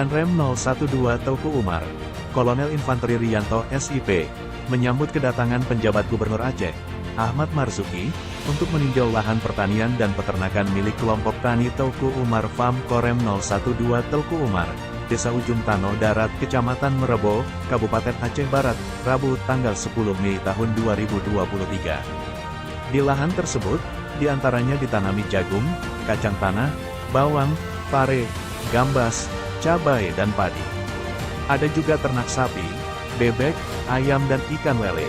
Danrem 012 Teuku Umar, Kolonel Infanteri Riyanto SIP, menyambut kedatangan penjabat Gubernur Aceh, Ahmad Marzuki, untuk meninjau lahan pertanian dan peternakan milik kelompok tani Teuku Umar Farm Korem 012 Teuku Umar, Desa Ujung Tano Darat, Kecamatan Merebo, Kabupaten Aceh Barat, Rabu tanggal 10 Mei tahun 2023. Di lahan tersebut, diantaranya ditanami jagung, kacang tanah, bawang, pare, gambas, cabai dan padi. Ada juga ternak sapi, bebek, ayam dan ikan lele.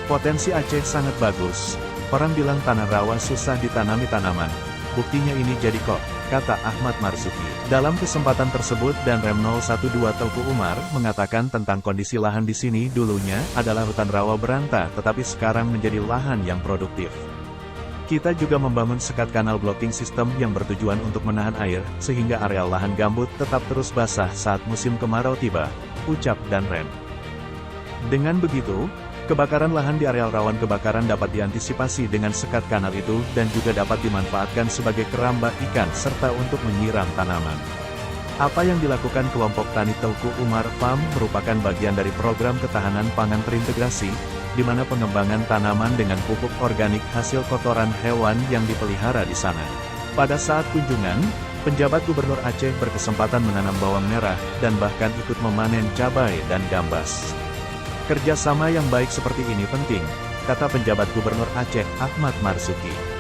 Potensi Aceh sangat bagus. Orang bilang tanah rawa susah ditanami tanaman. Buktinya ini jadi kok, kata Ahmad Marzuki. Dalam kesempatan tersebut Danrem 012 Teuku Umar mengatakan tentang kondisi lahan di sini dulunya adalah hutan rawa beranta tetapi sekarang menjadi lahan yang produktif. Kita juga membangun sekat kanal blocking system yang bertujuan untuk menahan air, sehingga areal lahan gambut tetap terus basah saat musim kemarau tiba, ucap Danrem. Dengan begitu, kebakaran lahan di areal rawan kebakaran dapat diantisipasi dengan sekat kanal itu dan juga dapat dimanfaatkan sebagai keramba ikan serta untuk menyiram tanaman. Apa yang dilakukan kelompok tani Teuku Umar Farm merupakan bagian dari program ketahanan pangan terintegrasi, di mana pengembangan tanaman dengan pupuk organik hasil kotoran hewan yang dipelihara di sana. Pada saat kunjungan, penjabat Gubernur Aceh berkesempatan menanam bawang merah dan bahkan ikut memanen cabai dan gambas. Kerjasama yang baik seperti ini penting, kata penjabat Gubernur Aceh Ahmad Marzuki.